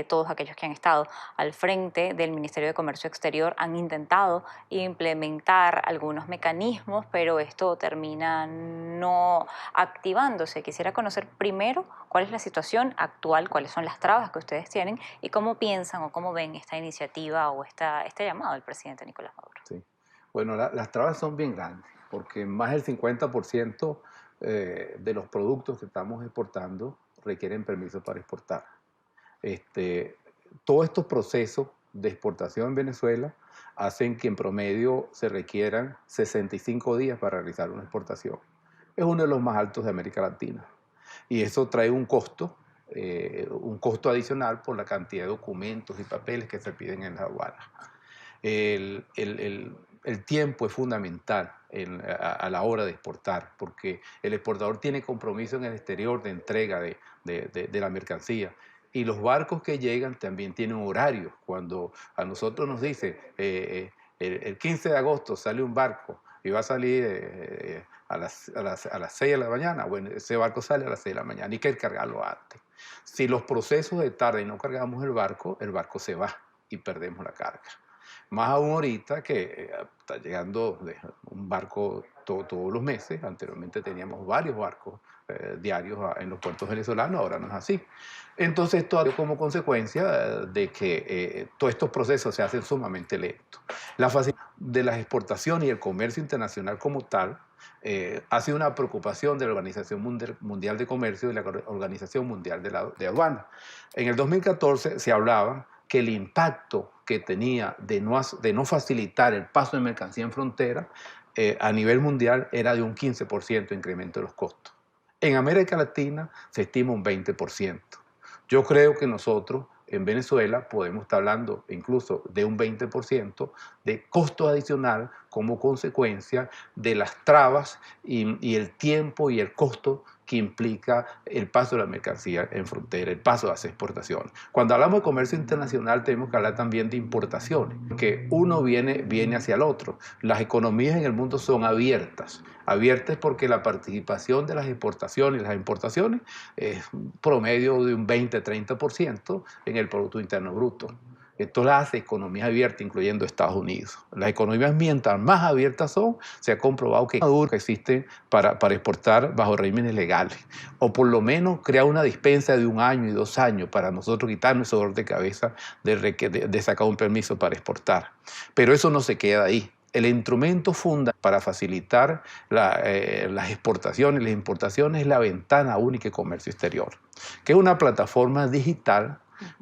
todos aquellos que han estado al frente del Ministerio de Comercio Exterior han intentado implementar algunos mecanismos, pero esto termina no activándose. Quisiera conocer primero cuál es la situación actual, cuáles son las trabas que ustedes tienen y cómo piensan o cómo ven esta iniciativa o este llamado del presidente Nicolás Maduro. Sí. Bueno, las trabas son bien grandes, porque más del 50% de los productos que estamos exportando requieren permiso para exportar. Este, Todos estos procesos de exportación en Venezuela hacen que en promedio se requieran 65 días para realizar una exportación. Es uno de los más altos de América Latina. Y eso trae un costo adicional por la cantidad de documentos y papeles que se piden en la aduana. El tiempo es fundamental a la hora de exportar, porque el exportador tiene compromiso en el exterior de entrega de la mercancía. Y los barcos que llegan también tienen horarios. Cuando a nosotros nos dice el 15 de agosto sale un barco y va a salir a las 6 de la mañana, bueno, ese barco sale a las 6 de la mañana y hay que cargarlo antes. Si los procesos de tarde y no cargamos el barco se va y perdemos la carga. Más aún ahorita que está llegando un barco todos los meses. Anteriormente teníamos varios barcos diarios en los puertos venezolanos, ahora no es así. Entonces esto ha como consecuencia de que todos estos procesos se hacen sumamente lentos. La facilidad de las exportaciones y el comercio internacional como tal ha sido una preocupación de la Organización Mundial de Comercio y de la Organización Mundial de Aduanas. En el 2014 se hablaba que el impacto que tenía de no facilitar el paso de mercancía en frontera a nivel mundial era de un 15% de incremento de los costos. En América Latina se estima un 20%. Yo creo que nosotros en Venezuela podemos estar hablando incluso de un 20% de costo adicional como consecuencia de las trabas y el tiempo y el costo que implica el paso de la mercancía en frontera, el paso de las exportaciones. Cuando hablamos de comercio internacional tenemos que hablar también de importaciones, que uno viene hacia el otro. Las economías en el mundo son abiertas porque la participación de las exportaciones y las importaciones es un promedio de un 20-30% en el Producto Interno Bruto. Esto las hace economías abiertas, incluyendo Estados Unidos. Las economías, mientras más abiertas son, se ha comprobado que existen para exportar bajo regímenes legales. O por lo menos crear una dispensa de 1 año y 2 años para nosotros quitarnos ese dolor de cabeza de sacar un permiso para exportar. Pero eso no se queda ahí. El instrumento fundamental para facilitar las exportaciones y las importaciones es la Ventana Única de Comercio Exterior, que es una plataforma digital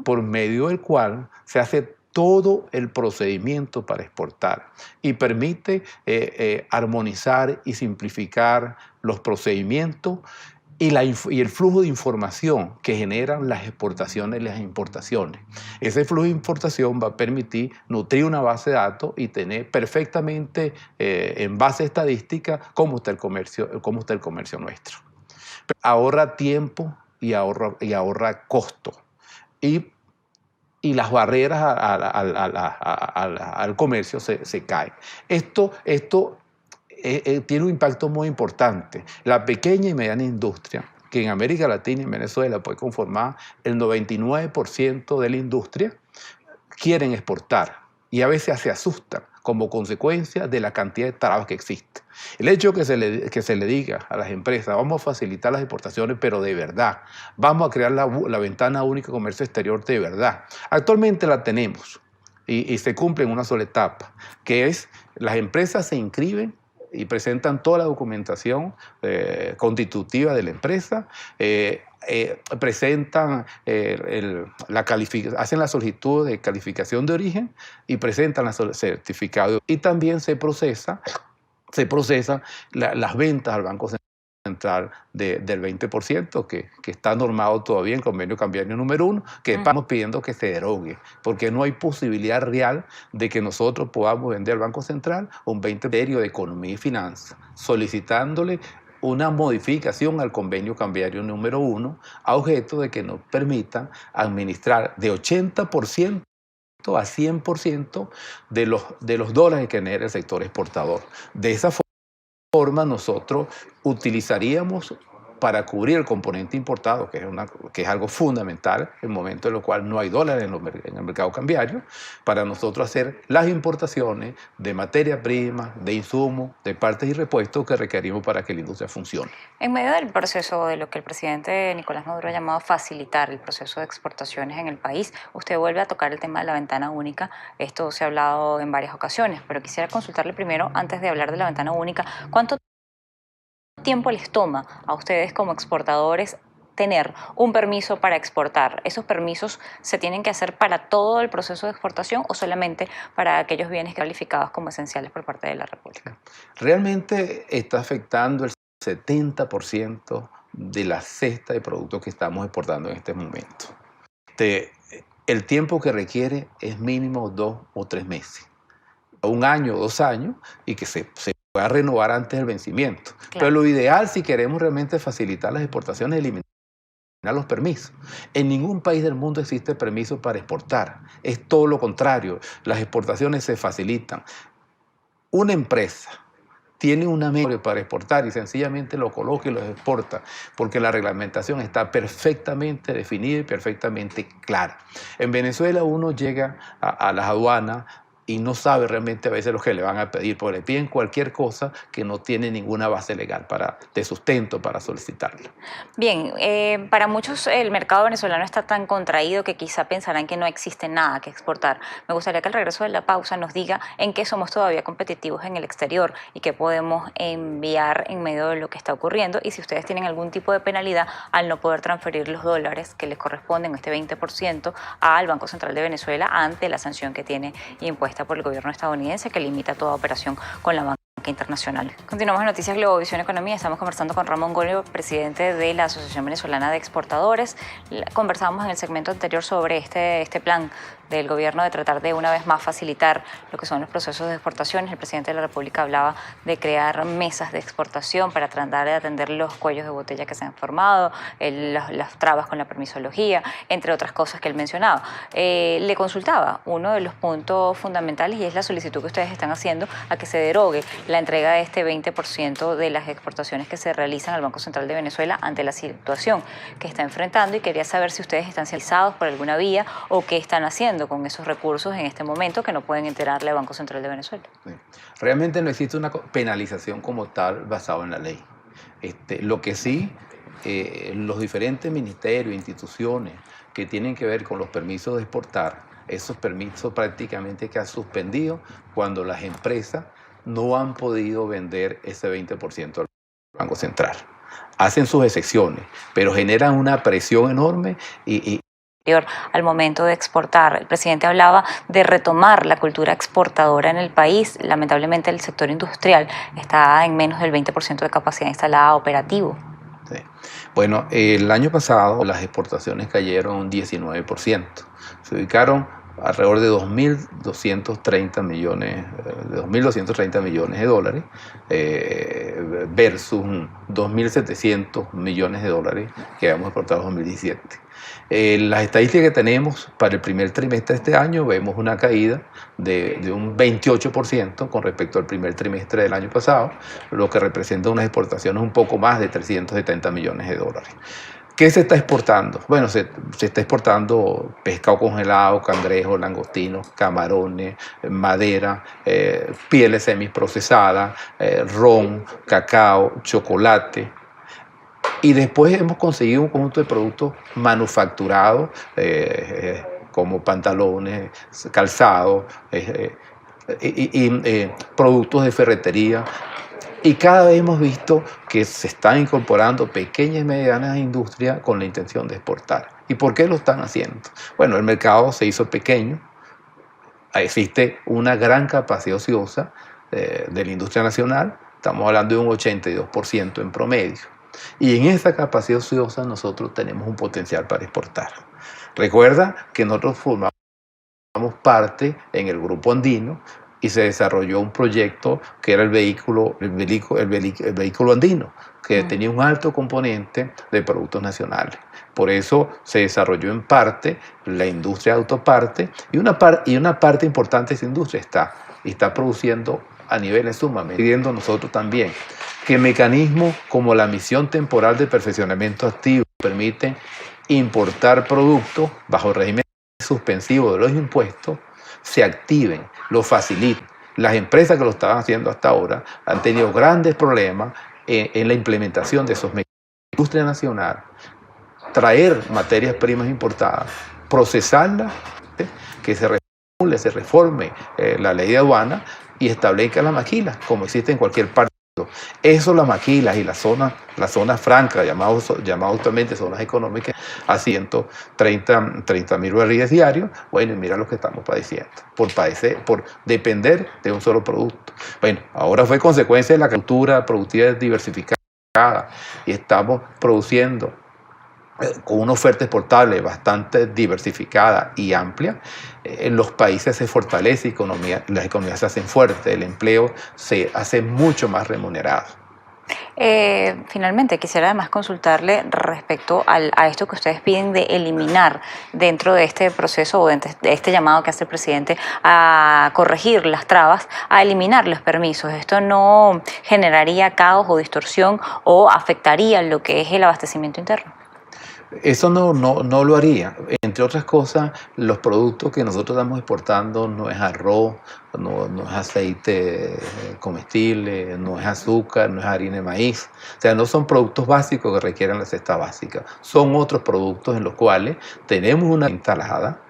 por medio del cual se hace todo el procedimiento para exportar y permite armonizar y simplificar los procedimientos y el flujo de información que generan las exportaciones y las importaciones. Ese flujo de información va a permitir nutrir una base de datos y tener perfectamente en base estadística cómo está el comercio nuestro. Ahorra tiempo y ahorra costo. Y las barreras al comercio se caen. Esto tiene un impacto muy importante. La pequeña y mediana industria, que en América Latina y en Venezuela puede conformar el 99% de la industria, quieren exportar y a veces se asustan como consecuencia de la cantidad de trabas que existe. El hecho que se le diga a las empresas, vamos a facilitar las exportaciones, pero de verdad, vamos a crear la Ventana Única de Comercio Exterior de verdad. Actualmente la tenemos y se cumple en una sola etapa, que es las empresas se inscriben y presentan toda la documentación constitutiva de la empresa, presentan hacen la solicitud de calificación de origen y presentan el certificado. Y también se procesan las ventas al Banco Central del 20%, que está normado todavía en convenio cambiario número 1, que estamos pidiendo que se derogue, porque no hay posibilidad real de que nosotros podamos vender al Banco Central un 20% de Economía y Finanzas, solicitándole una modificación al convenio cambiario número 1 a objeto de que nos permita administrar de 80% a 100% de los dólares que genera el sector exportador. De esa forma nosotros utilizaríamos para cubrir el componente importado, que es algo fundamental, en el momento en el cual no hay dólares en el mercado cambiario, para nosotros hacer las importaciones de materia prima, de insumos, de partes y repuestos que requerimos para que la industria funcione. En medio del proceso de lo que el presidente Nicolás Maduro ha llamado facilitar el proceso de exportaciones en el país, usted vuelve a tocar el tema de la ventana única. Esto se ha hablado en varias ocasiones, pero quisiera consultarle primero, antes de hablar de la ventana única, ¿cuánto tiempo les toma a ustedes como exportadores tener un permiso para exportar? ¿Esos permisos se tienen que hacer para todo el proceso de exportación o solamente para aquellos bienes calificados como esenciales por parte de la República? Realmente está afectando el 70% de la cesta de productos que estamos exportando en este momento. El tiempo que requiere es mínimo 2 o 3 meses, 1 año o 2 años, y que se pueda renovar antes del vencimiento. Claro. Pero lo ideal, si queremos realmente facilitar las exportaciones, es eliminar los permisos. En ningún país del mundo existe permiso para exportar. Es todo lo contrario. Las exportaciones se facilitan. Una empresa tiene una memoria para exportar y sencillamente lo coloca y lo exporta, porque la reglamentación está perfectamente definida y perfectamente clara. En Venezuela uno llega a las aduanas y no sabe realmente a veces lo que le van a pedir, porque le piden cualquier cosa que no tiene ninguna base legal de sustento para solicitarla. Bien, para muchos el mercado venezolano está tan contraído que quizá pensarán que no existe nada que exportar. Me gustaría que al regreso de la pausa nos diga en qué somos todavía competitivos en el exterior y qué podemos enviar en medio de lo que está ocurriendo, y si ustedes tienen algún tipo de penalidad al no poder transferir los dólares que les corresponden, este 20%, al Banco Central de Venezuela ante la sanción que tiene impuesta por el gobierno estadounidense, que limita toda operación con la banca internacional. Continuamos en Noticias Globovisión Economía. Estamos conversando con Ramón Golio, presidente de la Asociación Venezolana de Exportadores. Conversábamos en el segmento anterior sobre este plan del gobierno de tratar de una vez más facilitar lo que son los procesos de exportaciones. El presidente de la República hablaba de crear mesas de exportación para tratar de atender los cuellos de botella que se han formado, las trabas con la permisología, entre otras cosas que él mencionaba. Le consultaba uno de los puntos fundamentales, y es la solicitud que ustedes están haciendo a que se derogue la entrega de este 20% de las exportaciones que se realizan al Banco Central de Venezuela ante la situación que está enfrentando, y quería saber si ustedes están señalizados por alguna vía o qué están haciendo con esos recursos en este momento que no pueden enterarle al Banco Central de Venezuela. Sí. Realmente no existe una penalización como tal basada en la ley. Lo que sí, los diferentes ministerios e instituciones que tienen que ver con los permisos de exportar, esos permisos prácticamente que han suspendido cuando las empresas no han podido vender ese 20% al Banco Central. Hacen sus excepciones, pero generan una presión enorme al momento de exportar. El presidente hablaba de retomar la cultura exportadora en el país. Lamentablemente el sector industrial está en menos del 20% de capacidad instalada operativo. Sí. Bueno, el año pasado las exportaciones cayeron un 19%. Se ubicaron alrededor de 2.230 millones de dólares versus 2.700 millones de dólares que habíamos exportado en 2017. Las estadísticas que tenemos para el primer trimestre de este año vemos una caída de un 28% con respecto al primer trimestre del año pasado, lo que representa unas exportaciones un poco más de 370 millones de dólares. ¿Qué se está exportando? Bueno, se está exportando pescado congelado, cangrejos, langostinos, camarones, madera, pieles semiprocesadas, ron, cacao, chocolate. Y después hemos conseguido un conjunto de productos manufacturados, como pantalones, calzados, productos de ferretería. Y cada vez hemos visto que se están incorporando pequeñas y medianas industrias con la intención de exportar. ¿Y por qué lo están haciendo? Bueno, el mercado se hizo pequeño, existe una gran capacidad ociosa de la industria nacional, estamos hablando de un 82% en promedio. Y en esa capacidad ociosa nosotros tenemos un potencial para exportar. Recuerda que nosotros formamos parte en el Grupo Andino y se desarrolló un proyecto que era el vehículo andino, que tenía un alto componente de productos nacionales. Por eso se desarrolló en parte la industria de autoparte, y una parte importante de esa industria está produciendo a niveles sumamente, pidiendo nosotros también que mecanismos como la misión temporal de perfeccionamiento activo permiten importar productos bajo régimen suspensivo de los impuestos, se activen, lo faciliten. Las empresas que lo estaban haciendo hasta ahora han tenido grandes problemas en la implementación de esos mecanismos. La industria nacional, traer materias primas importadas, procesarlas, que se reforme la ley de aduana y establezca las maquilas, como existe en cualquier parte. Eso, las maquilas y las zonas francas, llamadas actualmente zonas económicas, a 130.000 barriles diarios. Bueno, y mira lo que estamos padeciendo, por depender de un solo producto. Bueno, ahora fue consecuencia de la cultura productiva diversificada y estamos produciendo con una oferta exportable bastante diversificada y amplia. En los países se fortalece las economías se hacen fuertes, el empleo se hace mucho más remunerado. Finalmente, quisiera además consultarle respecto a esto que ustedes piden de eliminar dentro de este proceso o de este llamado que hace el presidente a corregir las trabas, a eliminar los permisos. ¿Esto no generaría caos o distorsión o afectaría lo que es el abastecimiento interno? Eso no lo haría. Entre otras cosas, los productos que nosotros estamos exportando no es arroz, no es aceite comestible, no es azúcar, no es harina de maíz. O sea, no son productos básicos que requieren la cesta básica. Son otros productos en los cuales tenemos una instalada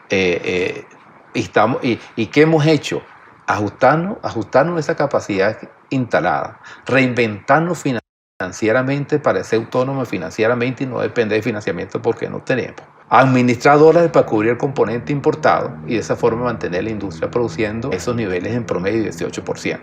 y ¿qué hemos hecho? Ajustarnos a esa capacidad instalada, reinventarnos financieramente para ser autónomo financieramente y no depender de financiamiento porque no tenemos. Administrar dólares para cubrir el componente importado y de esa forma mantener la industria produciendo esos niveles en promedio de 18%.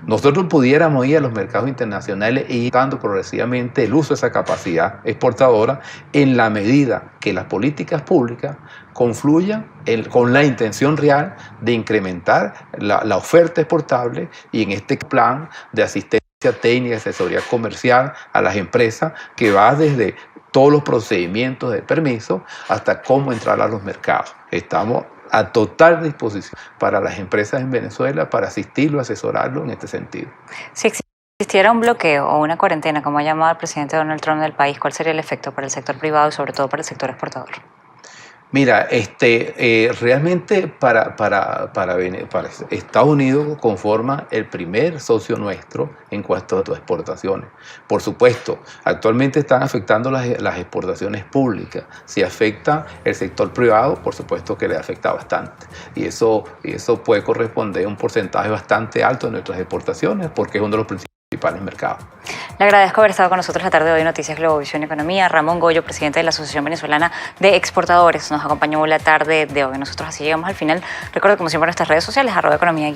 Nosotros pudiéramos ir a los mercados internacionales e ir dando progresivamente el uso de esa capacidad exportadora en la medida que las políticas públicas confluyan con la intención real de incrementar la oferta exportable y en este plan de asistencia técnica y asesoría comercial a las empresas que va desde todos los procedimientos de permiso hasta cómo entrar a los mercados. Estamos a total disposición para las empresas en Venezuela para asistirlo, asesorarlo en este sentido. Si existiera un bloqueo o una cuarentena, como ha llamado el presidente Donald Trump del país, ¿cuál sería el efecto para el sector privado y sobre todo para el sector exportador? Mira, realmente para Estados Unidos conforma el primer socio nuestro en cuanto a exportaciones. Por supuesto, actualmente están afectando las exportaciones públicas. Si afecta el sector privado, por supuesto que le afecta bastante. Y eso puede corresponder a un porcentaje bastante alto de nuestras exportaciones porque es uno de los principales mercados. Le agradezco haber estado con nosotros la tarde de hoy en Noticias Globovisión Economía. Ramón Goyo, presidente de la Asociación Venezolana de Exportadores, nos acompañó la tarde de hoy. Nosotros así llegamos al final. Recuerda, como siempre, nuestras redes sociales, @economía_.